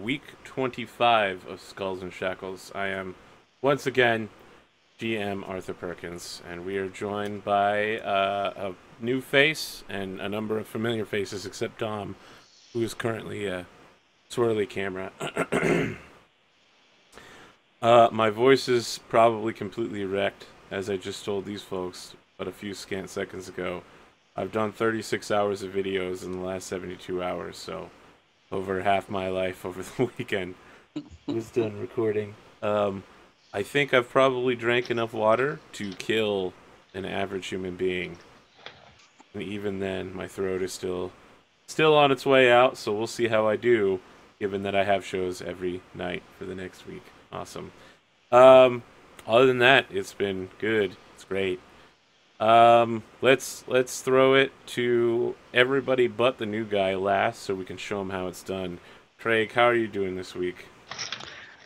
week 25 of Skulls and Shackles. I am, once again, GM Arthur Perkins, and we are joined by a new face and a number of familiar faces, except Dom, who is currently a swirly camera. My voice is probably completely wrecked, as I just told these folks but a few scant seconds ago. I've done 36 hours of videos in the last 72 hours, so over half my life over the weekend was done recording. I think I've probably drank enough water to kill an average human being. And even then, my throat is still on its way out, so we'll see how I do, given that I have shows every night for the next week. Awesome. Other than that, it's been good. It's great. Let's throw it to everybody but the new guy last, so we can show him how it's done. Craig, how are you doing this week?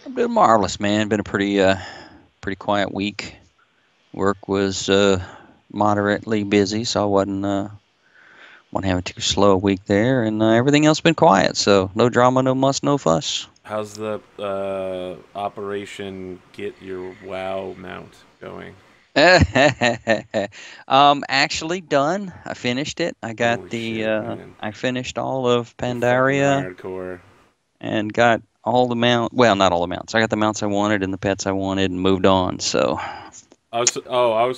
I'm doing marvelous, man. Been a pretty quiet week. Work was moderately busy, so I wasn't having too slow a week there, and everything else been quiet. So no drama, no muss, no fuss. How's the Operation Get Your WoW mount going? Actually done. I finished it. I got Holy the shit, I finished all of You're fucking Pandaria hardcore. and got all the mount. Well, not all the mounts. I got the mounts I wanted and the pets I wanted and moved on. So. I was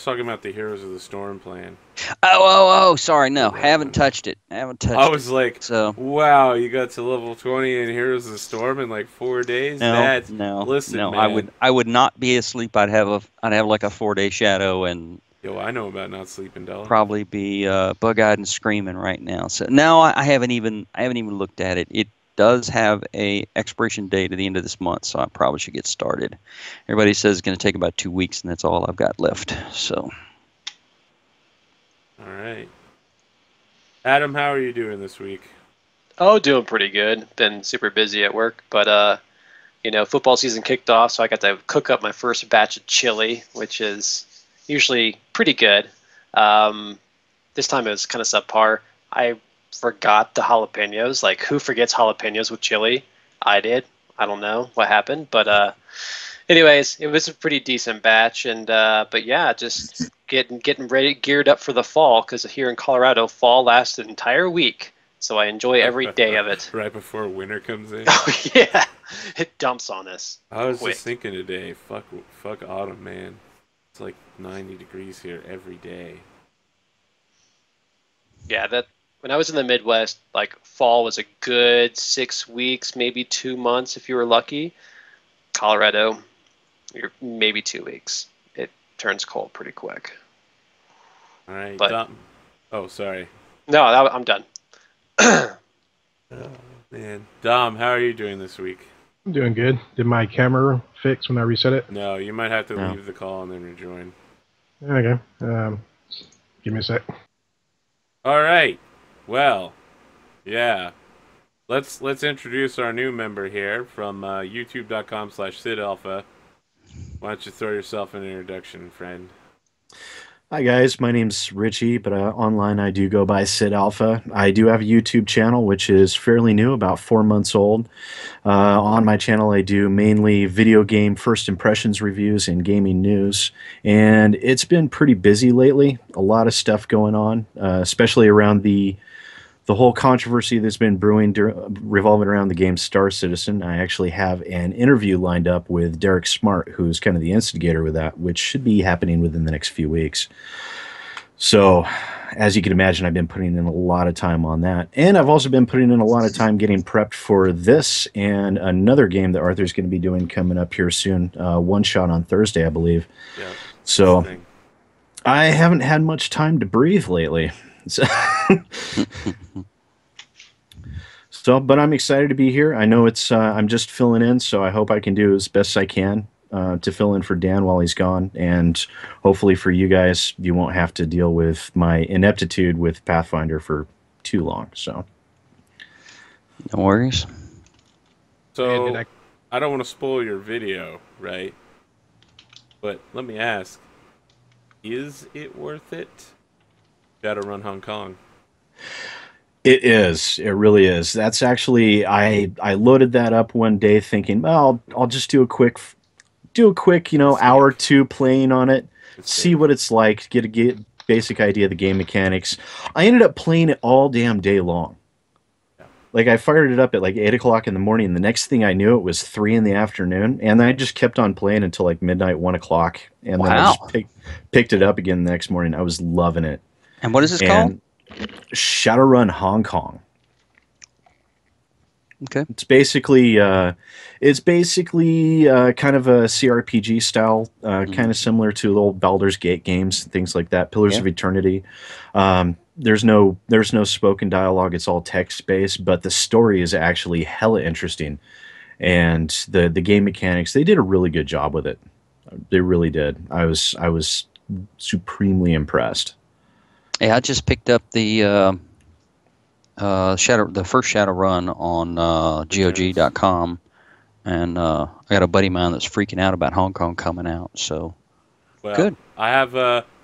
talking about the Heroes of the Storm plan. Oh! Sorry, no, haven't touched it. I was like, so. Wow, you got to level 20 in Heroes of the Storm in like 4 days. Listen, man. I would not be asleep. I'd have like a 4-day shadow and. Yo, I know about not sleeping, Della. Probably be bug-eyed and screaming right now. So no, I haven't even looked at it. It does have a expiration date at the end of this month, so I probably should get started. Everybody says it's going to take about 2 weeks, and that's all I've got left. So. All right. Adam, how are you doing this week? Oh, doing pretty good. Been super busy at work, but football season kicked off, so I got to cook up my first batch of chili, which is usually pretty good. This time it was kind of subpar. I forgot the jalapenos. Like, who forgets jalapenos with chili? I did. I don't know what happened, but anyways, it was a pretty decent batch, and but yeah, just getting ready, geared up for the fall, because here in Colorado, fall lasts an entire week, so I enjoy every day of it. Right before winter comes in. Oh yeah, it dumps on us. I was quick. Just thinking today, fuck autumn, man. It's like 90 degrees here every day. Yeah, that when I was in the Midwest, like fall was a good 6 weeks, maybe 2 months if you were lucky. Colorado, you're maybe 2 weeks. It turns cold pretty quick. All right, but, Dom. Oh, sorry. No, I'm done. Oh, man. Dom, how are you doing this week? I'm doing good. Did my camera fix when I reset it? No, you might have to leave the call and then rejoin. Okay. Give me a sec. All right. Well, yeah. Let's introduce our new member here from youtube.com/SidAlpha. Why don't you throw yourself an introduction, friend? Hi guys, my name's Richie, but online I do go by Sid Alpha. I do have a YouTube channel which is fairly new, about 4 months old. On my channel I do mainly video game first impressions reviews and gaming news, and it's been pretty busy lately. A lot of stuff going on, especially around the whole controversy that's been brewing revolving around the game Star Citizen. I actually have an interview lined up with Derek Smart, who's kind of the instigator with that, which should be happening within the next few weeks. So, as you can imagine, I've been putting in a lot of time on that. And I've also been putting in a lot of time getting prepped for this and another game that Arthur's going to be doing coming up here soon. One shot on Thursday, I believe. Yeah. So, I haven't had much time to breathe lately. But I'm excited to be here. I know I'm just filling in, so I hope I can do as best I can to fill in for Dan while he's gone, and hopefully for you guys, you won't have to deal with my ineptitude with Pathfinder for too long. So, no worries. So, I don't want to spoil your video, right? But let me ask, is it worth it? Shadowrun Hong Kong. It is. It really is. That's actually I loaded that up one day thinking, well, I'll just do a quick hour or two playing on it, see what it's like, get basic idea of the game mechanics. I ended up playing it all damn day long. Like I fired it up at like 8 o'clock in the morning, and the next thing I knew it was 3 in the afternoon, and I just kept on playing until like midnight, 1 o'clock, and then I just picked it up again the next morning. I was loving it. And what is this called? Shadowrun Hong Kong. Okay. It's basically kind of a CRPG style, kind of similar to the old Baldur's Gate games, things like that. Pillars of Eternity. There's no spoken dialogue. It's all text based, but the story is actually hella interesting, and the game mechanics, they did a really good job with it. They really did. I was supremely impressed. Yeah, I just picked up the first Shadowrun on GOG.com, and I got a buddy of mine that's freaking out about Hong Kong coming out. So good. I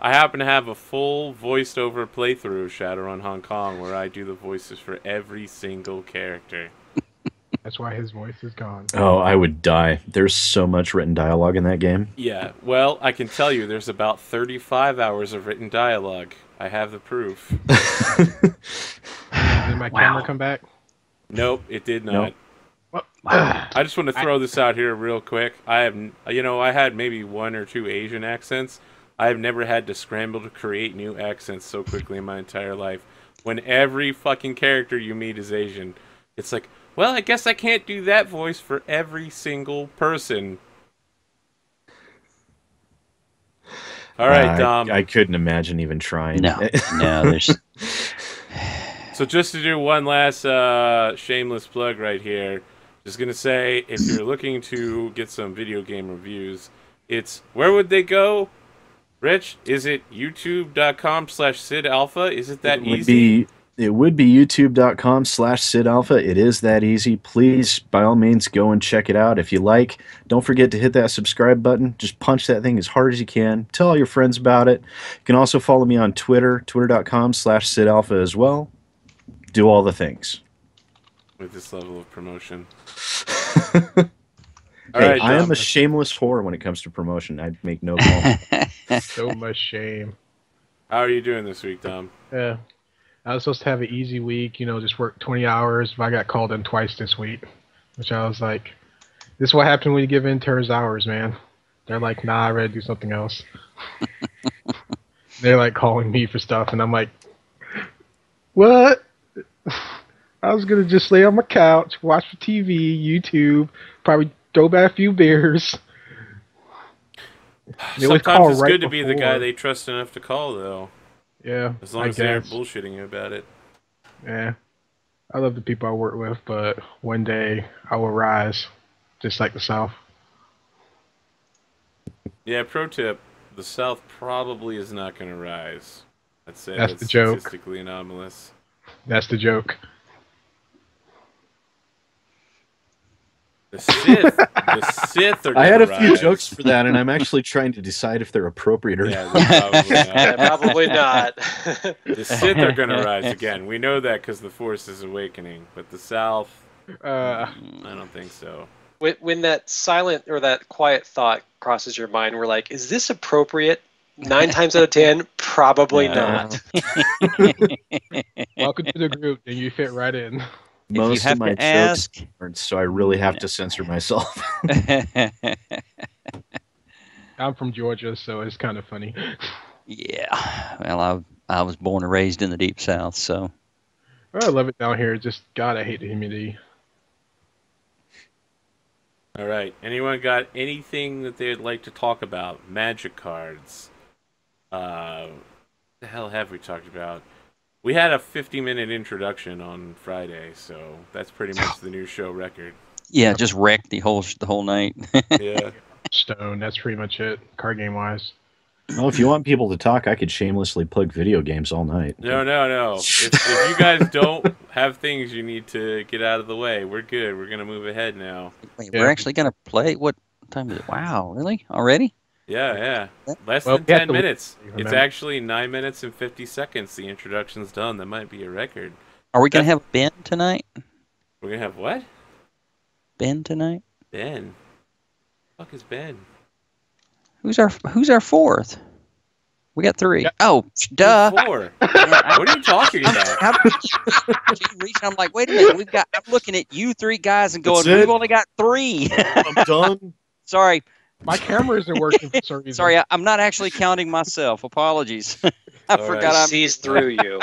happen to have a full voiced over playthrough of Shadowrun Hong Kong where I do the voices for every single character. That's why his voice is gone. Oh, I would die. There's so much written dialogue in that game. Yeah, well, I can tell you there's about 35 hours of written dialogue. I have the proof. Did my camera come back? Nope, it did not. Nope. I just want to throw this out here real quick. I had maybe 1 or 2 Asian accents. I have never had to scramble to create new accents so quickly in my entire life. When every fucking character you meet is Asian, it's like, well, I guess I can't do that voice for every single person. All right, Dom. I couldn't imagine even trying. No, there's... So just to do one last shameless plug right here, just going to say, if you're looking to get some video game reviews, where would they go? Rich, is it youtube.com/SidAlpha? Is it that easy? It would be youtube.com/SidAlpha. It is that easy. Please, by all means, go and check it out. If you like, don't forget to hit that subscribe button. Just punch that thing as hard as you can. Tell all your friends about it. You can also follow me on Twitter, twitter.com/SidAlpha as well. Do all the things. With this level of promotion. All right, I am a shameless whore when it comes to promotion. I make no call. So much shame. How are you doing this week, Tom? Yeah. I was supposed to have an easy week, just work 20 hours, but I got called in twice this week, which I was like, this is what happens when you give interns hours, man. They're like, nah, I'd rather do something else. They're like calling me for stuff, and I'm like, what? I was going to just lay on my couch, watch the TV, YouTube, probably throw back a few beers. Sometimes it's good to be the guy they trust enough to call, though. Yeah, as long as they aren't bullshitting you about it. Yeah, I love the people I work with, but one day I will rise, just like the South. Yeah, pro tip, the South probably is not going to rise. I'd say that's the joke. Statistically anomalous. That's the joke. The Sith are. I had a few jokes for that, and I'm actually trying to decide if they're appropriate or not. Probably not. The Sith are going to rise again. We know that because the Force is awakening. But the South, I don't think so. When that silent or that quiet thought crosses your mind, we're like, is this appropriate? 9 times out of 10, probably not. Welcome to the group, and you fit right in. Most of my jokes aren't, so I really have to censor myself. I'm from Georgia, so it's kind of funny. Yeah. Well, I was born and raised in the Deep South, so. Well, I love it down here. Just, God, I hate the humidity. All right. Anyone got anything that they'd like to talk about? Magic cards. What the hell have we talked about? We had a 50-minute introduction on Friday, so that's pretty much the new show record. Yeah, just wrecked the whole night. Yeah. Stone, that's pretty much it, card game wise. Well, if you want people to talk, I could shamelessly plug video games all night. No. If you guys don't have things you need to get out of the way, we're good. We're going to move ahead now. Wait, we're actually going to play? What time is it? Wow, really? Already? Yeah. Less than 10 minutes. It's actually 9 minutes and 50 seconds. The introduction's done. That might be a record. Are we gonna have Ben tonight? We're gonna have what? Ben tonight? Ben. What the fuck is Ben? Who's our fourth? We got 3. Yeah. Oh, duh. 4. What are you talking about? I'm like, wait a minute. I'm looking at you 3 guys and going, we've only got 3. I'm done. Sorry. My camera isn't working for some reason. Sorry, I'm not actually counting myself. Apologies. I forgot He I'm sees through you.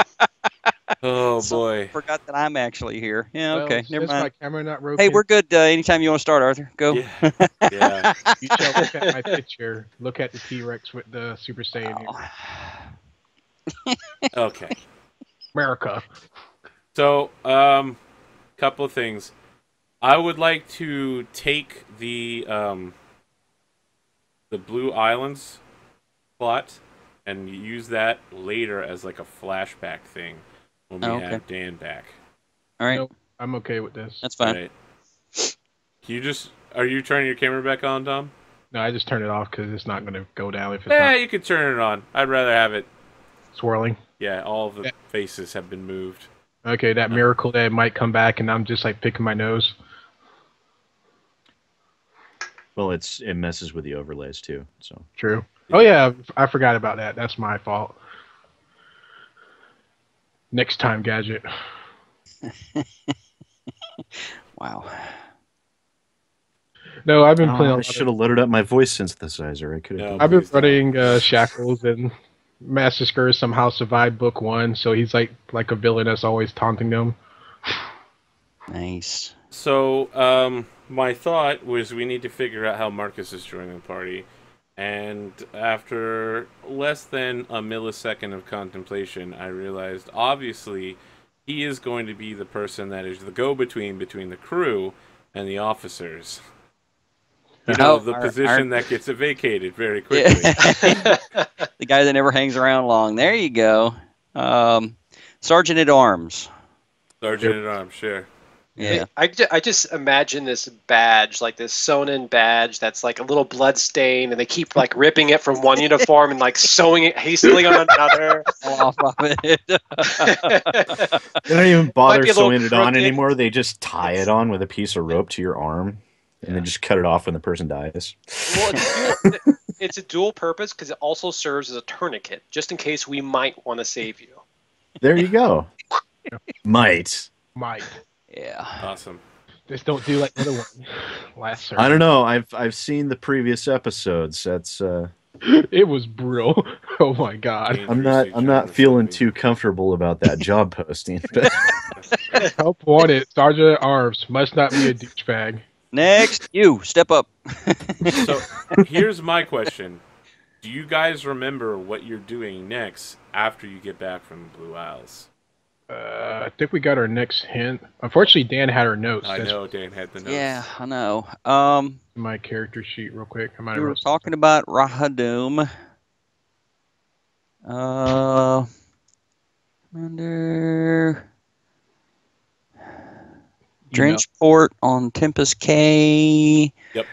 Oh boy. forgot that I'm actually here. Yeah, Well, okay. Never since my mind. camera not rotating, Hey, we're good. Anytime you want to start, Arthur. Go. Yeah. Yeah. you shall look at my picture. Look at the T-Rex with the Super Saiyan. Okay. America. So, couple of things. I would like to take the Blue Islands plot and use that later as like a flashback thing when we have Dan back. All right. Nope, I'm okay with this. That's fine. Right. Are you turning your camera back on, Dom? No, I just turned it off because it's not going to go down if it's Yeah, not you can turn it on. I'd rather have it. swirling. Yeah, all of the faces have been moved. Okay, that miracle that might come back and I'm just like picking my nose. Well, it messes with the overlays too. So True. Oh yeah, I forgot about that. That's my fault. Next time, Gadget. Wow. No, I've been playing. I should have loaded up my voice synthesizer. I could have. No. I've been Please don't. running Shackles and Master Skur somehow survived book 1, so he's like a villain that's always taunting them. Nice. So, my thought was we need to figure out how Marcus is joining the party. And after less than a millisecond of contemplation, I realized, obviously, he is going to be the person that is the go-between between the crew and the officers. You know, the position that gets vacated very quickly. The guy that never hangs around long. There you go. Sergeant at Arms. Sergeant at Arms, sure. Yeah. I just imagine this badge, like this sewn-in badge that's like a little blood stain, and they keep like ripping it from one uniform and like sewing it hastily on another. Off of it. They don't even bother Might be a little sewing it on crooked. anymore. They just tie it on with a piece of rope to your arm, and then just cut it off when the person dies. Well, it's a dual purpose because it also serves as a tourniquet, just in case we might want to save you. There you go. Might. Yeah. Awesome. Just don't do like the other one. Last I don't know. I've seen the previous episodes. That's It was brutal. Oh my god. I'm not feeling too comfortable about that job posting. But Help wanted. Sergeant at Arms must not be a douchebag. Next, you step up. So, here's my question. Do you guys remember what you're doing next after you get back from the Blue Isles? I think we got our next hint. Unfortunately, Dan had our notes. I That's know Dan had the notes. Yeah, I know. my character sheet real quick. I might We were have talking about Rahadoom. Under Drenchport on Tempest K. Yep.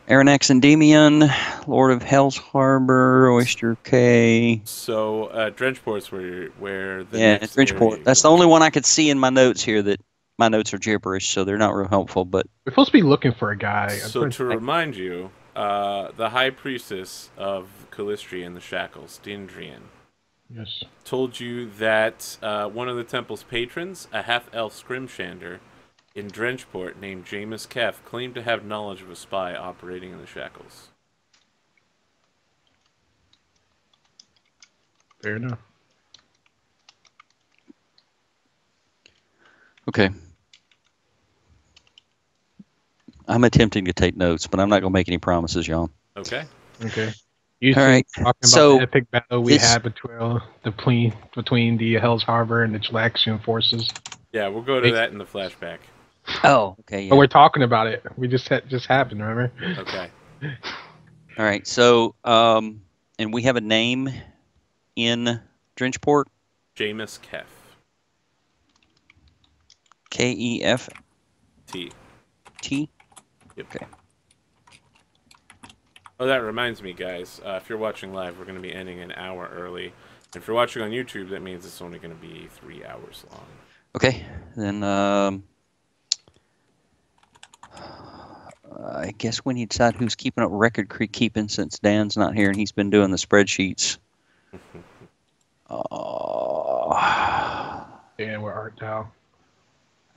Aranax Endymion, Lord of Hell's Harbor, Oyster K. So, Drenchport's where the next Drenchport. area That's you're the only going. one I could see in my notes here that my notes are gibberish, so they're not real helpful. But We're supposed to be looking for a guy. So, to remind you, the High Priestess of Calistria and the Shackles, Dindrian, Yes. told you that one of the temple's patrons, a half-elf scrimshander in Drenchport named Jameis Kef, claimed to have knowledge of a spy operating in the Shackles. Fair enough. okay. I'm attempting to take notes, but I'm not going to make any promises, y'all. Okay. Okay. You All right. talking about So, the epic battle we this- had between the Hell's Harbor and the Jalaxian forces. Yeah, we'll go to that in the flashback. Oh, okay. Yeah. But we're talking about it. We just happened, remember? Okay. All right. So, and we have a name in Drenchport. Jameis Kef. Kef. T. T. Yep. Okay. Oh, that reminds me, guys. If you're watching live, we're going to be ending an hour early. If you're watching on YouTube, that means it's only going to be 3 hours long. Okay, then I guess we need to decide who's keeping up record keeping since Dan's not here and he's been doing the spreadsheets. Dan, where art thou?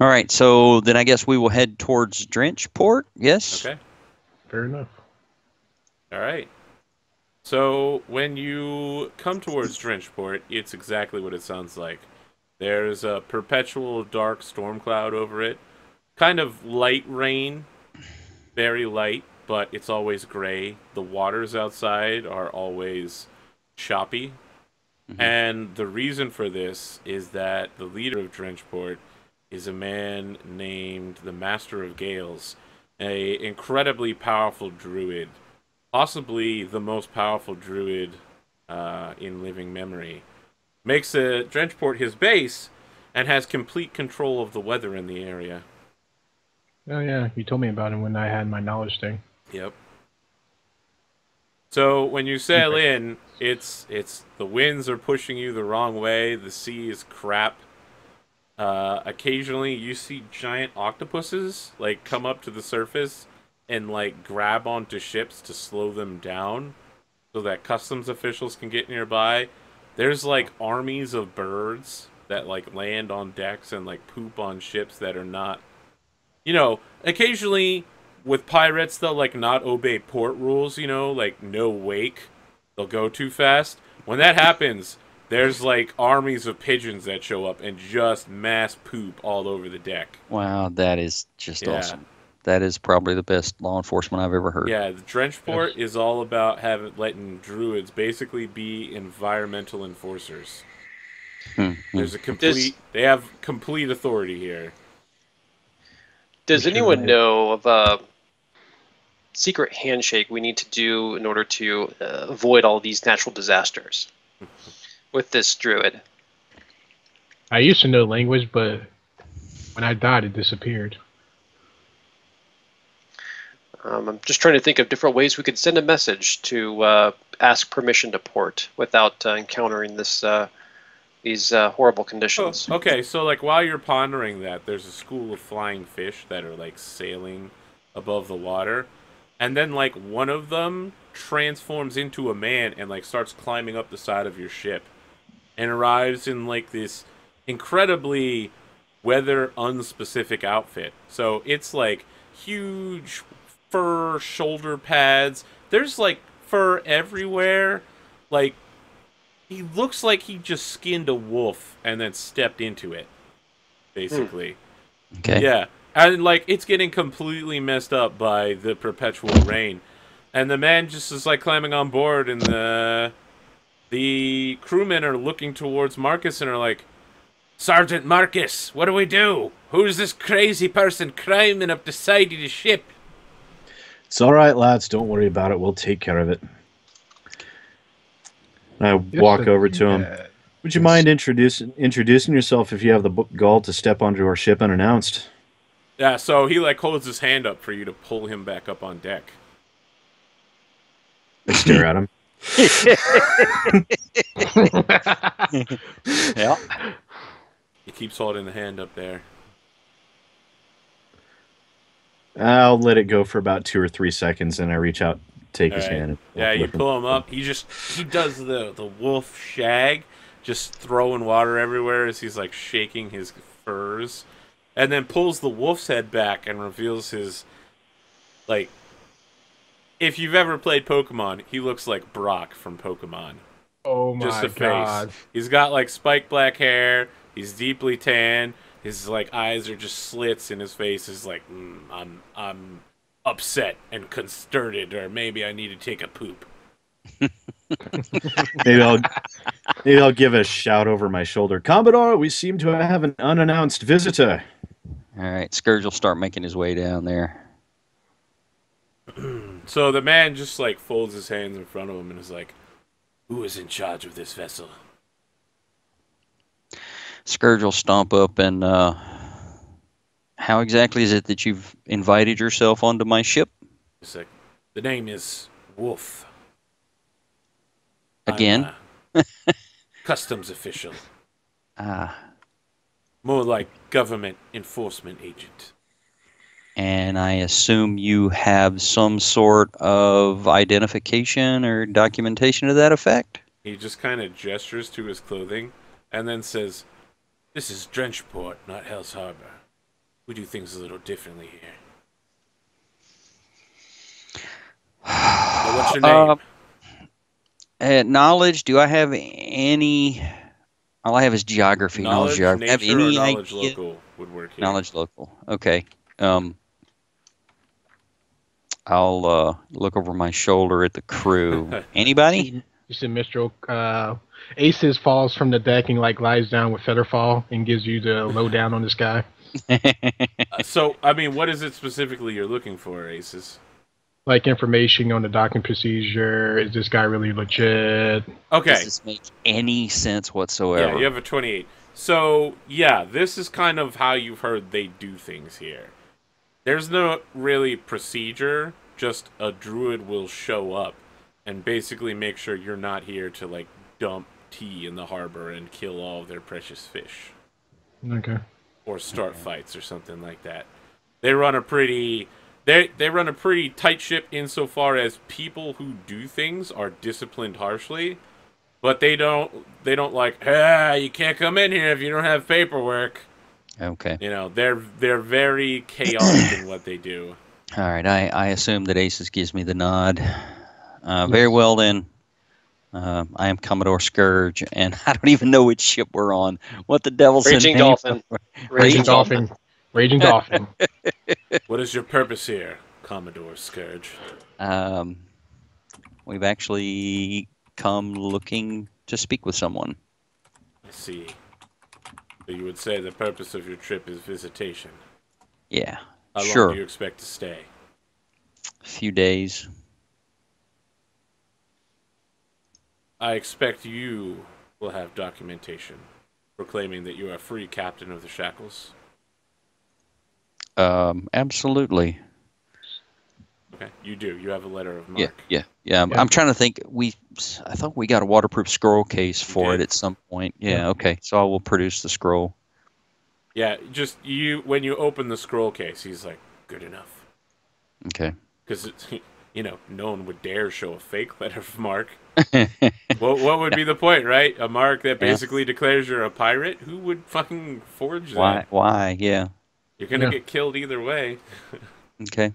All right, so then I guess we will head towards Drenchport. Yes. Okay. Fair enough. All right. So when you come towards Drenchport, it's exactly what it sounds like. There's a perpetual dark storm cloud over it. Kind of light rain, very light, but it's always gray. The waters outside are always choppy. Mm-hmm. And the reason for this is that the leader of Drenchport is a man named the Master of Gales, a incredibly powerful druid, possibly the most powerful druid in living memory. Makes Drenchport his base and has complete control of the weather in the area. Oh yeah, you told me about him when I had my knowledge thing. Yep. So when you sail in, it's the winds are pushing you the wrong way. The sea is crap. Occasionally, you see giant octopuses like come up to the surface and like grab onto ships to slow them down, so that customs officials can get nearby. There's like armies of birds that like land on decks and like poop on ships that are not. Occasionally with pirates they'll like not obey port rules. Like no wake. They'll go too fast. When that happens, there's like armies of pigeons that show up and just mass poop all over the deck. Wow, that is just awesome. That is probably the best law enforcement I've ever heard. Yeah, the Drenchport is all about letting druids basically be environmental enforcers. There's they have complete authority here. Does anyone know of a secret handshake we need to do in order to avoid all these natural disasters with this druid? I used to know language, but when I died, it disappeared. I'm just trying to think of different ways we could send a message to ask permission to port without encountering these horrible conditions. Oh, okay, so like while you're pondering that, there's a school of flying fish that are like sailing above the water, and then like one of them transforms into a man and like starts climbing up the side of your ship and arrives in like this incredibly weather unspecific outfit. So it's like huge fur shoulder pads. There's like fur everywhere. Like he looks like he just skinned a wolf and then stepped into it, basically. Okay. Yeah. And like it's getting completely messed up by the perpetual rain. And the man just is like climbing on board, and the crewmen are looking towards Marcus and are like, "Sergeant Marcus, what do we do? Who's this crazy person climbing up the side of the ship?" It's all right, lads. Don't worry about it. We'll take care of it. I walk over to him. Would you mind introducing yourself if you have the gall to step onto our ship unannounced? Yeah, so he like holds his hand up for you to pull him back up on deck. I stare at him. Yeah. He keeps holding the hand up there. I'll let it go for about 2 or 3 seconds, and I reach out, take his hand. Yeah, you pull him up. He does the wolf shag, just throwing water everywhere as he's like shaking his furs, and then pulls the wolf's head back and reveals his, like, if you've ever played Pokemon, he looks like Brock from Pokemon. Oh my Just a god. face. He's got like spiked black hair. He's deeply tan. His like eyes are just slits, and his face is like, I'm upset and consterted, or maybe I need to take a poop. Maybe I'll give a shout over my shoulder. Commodore, we seem to have an unannounced visitor. All right, Scourge will start making his way down there. So the man just like folds his hands in front of him and is like, "Who is in charge of this vessel?" Scourge will stomp up and, how exactly is it that you've invited yourself onto my ship? It's like, the name is Wolf. Again? Customs official. Ah. More like government enforcement agent. And I assume you have some sort of identification or documentation to that effect? He just kind of gestures to his clothing and then says, "This is Drenchport, not Hell's Harbor. We do things a little differently here." Now, what's your name? Knowledge, do I have any... All I have is geography. Knowledge, Geography. nature, Have any or knowledge idea? local would work here. Knowledge local. Okay. I'll look over my shoulder at the crew. Anybody? You see Mr. Aces falls from the deck and like lies down with Featherfall and gives you the lowdown on this guy. So, I mean, what is it specifically you're looking for, Aces? Like information on the docking procedure. Is this guy really legit? Okay. Does this make any sense whatsoever? Yeah, you have a 28. So, yeah, this is kind of how you've heard they do things here. There's no really procedure, just a druid will show up and basically make sure you're not here to, like, dump tea in the harbor and kill all of their precious fish. Okay. Or start fights or something like that. They run a pretty... They run a pretty tight ship insofar as people who do things are disciplined harshly, but they don't like, you can't come in here if you don't have paperwork. Okay. You know, they're very chaotic in what they do. All right. I assume that Aces gives me the nod. Very well then. I am Commodore Scourge, and I don't even know which ship we're on. What the devil's the Raging name? Dolphin. Raging Dolphin. Raging Dolphin. What is your purpose here, Commodore Scourge? We've actually come looking to speak with someone. I see. So you would say the purpose of your trip is visitation. Yeah. How Sure. long do you expect to stay? A few days. I expect you will have documentation proclaiming that you are free captain of the Shackles. Absolutely. Okay, you do. You have a letter of mark. Yeah. I'm trying to think. I thought we got a waterproof scroll case for it did. at some point. Yeah. Okay. So I will produce the scroll. Yeah, just when you open the scroll case, he's like, "Good enough." Okay. Because no one would dare show a fake letter of mark. What would be the point, right? A mark that basically declares you're a pirate? Who would fucking forge that? Why? Yeah. You're gonna get killed either way. Okay.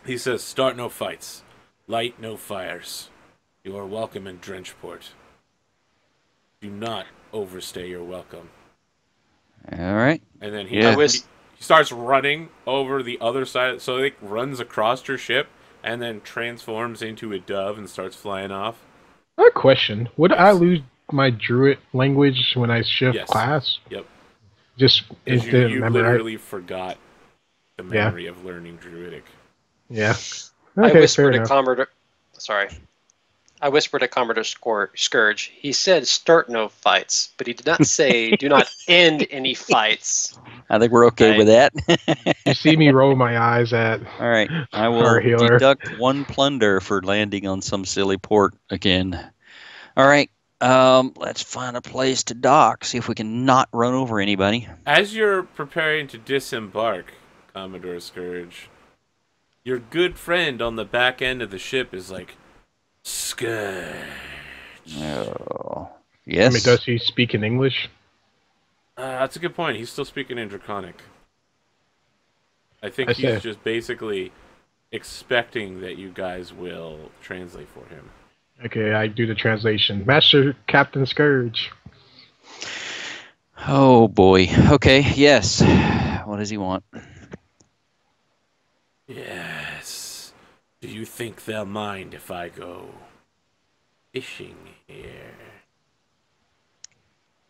He says, "Start no fights, light no fires. You are welcome in Drenchport. Do not overstay your welcome." All right. And then Yeah. he starts running over the other side, so he runs across your ship and then transforms into a dove and starts flying off. I have a question. Would I lose my druid language when I shift class? Yep. Just Because instant you memory. literally forgot the memory of learning Druidic. Yeah. I Okay, whispered fair to enough. Commodore. Sorry. I whispered to Commodore Scourge. He said start no fights, but he did not say do not end any fights. I think we're okay with that. You see me roll my eyes at All right. I our will healer. deduct 1 plunder for landing on some silly port again. All right. Let's find a place to dock. See if we can not run over anybody. As you're preparing to disembark, Commodore Scourge, your good friend on the back end of the ship is like, "Scourge." Oh, I yes. mean, does he speak in English? That's a good point. He's still speaking in Draconic. I think I he's see. just basically expecting that you guys will translate for him. Okay, I do the translation. Master Captain Scourge. Oh boy. Okay. Yes. What does he want? Yes. Do you think they'll mind if I go fishing here?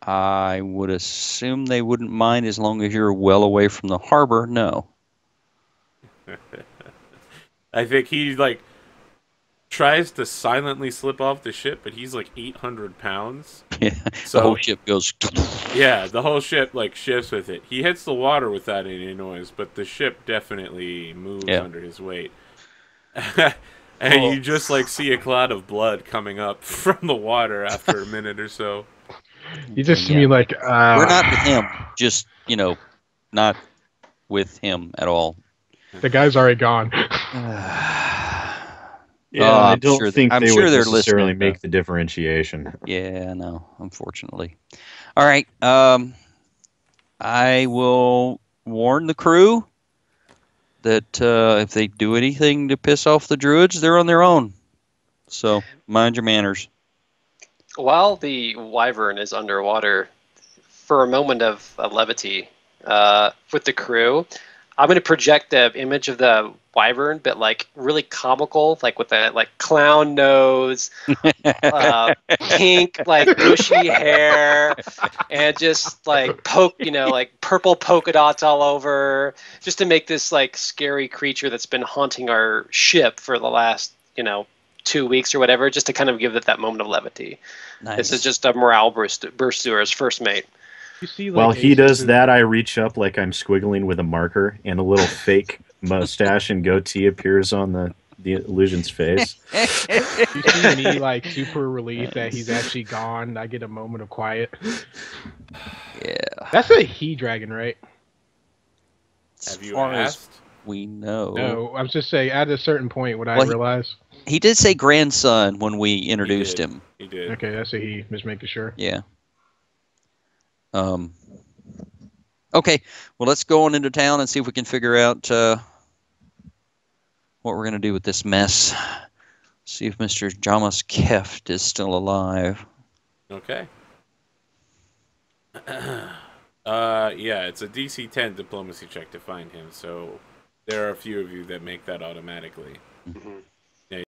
I would assume they wouldn't mind as long as you're well away from the harbor. No. I think he tries to silently slip off the ship, but he's like 800 pounds. Yeah. So the whole ship goes. Yeah, the whole ship shifts with it. He hits the water without any noise, but the ship definitely moves under his weight. And you just see a cloud of blood coming up from the water after a minute or so. You just Yeah. mean like We're not with him. Just, not with him at all. the guy's already gone. Yeah, I don't sure think I'm they sure would they're necessarily listening, though. make the differentiation. Yeah, no, unfortunately. All right. I will warn the crew that if they do anything to piss off the druids, they're on their own. So mind your manners. While the wyvern is underwater, for a moment of levity with the crew, I'm going to project the image of the wyvern, but like really comical, like with that like clown nose, pink like bushy hair, and just like like purple polka dots all over, just to make this like scary creature that's been haunting our ship for the last 2 weeks or whatever, just to kind of give it that moment of levity. Nice. This is just a morale booster as first mate. You see, like, While he does Ace's- that, I reach up like I'm squiggling with a marker, and a little fake mustache and goatee appears on the illusion's face. You see me like super relieved that he's actually gone. I get a moment of quiet. Yeah. That's a he dragon, right? As Have you far as asked? we know. No, I'm just saying. At a certain point, would I Well, realize? He did say grandson when we introduced did. him. He did. Okay, that's a he. Just making sure. Yeah. Okay. Well, let's go on into town and see if we can figure out what we're going to do with this mess. See if Mr. Jamas Keft is still alive. Okay. Yeah, it's a DC 10 diplomacy check to find him, so there are a few of you that make that automatically.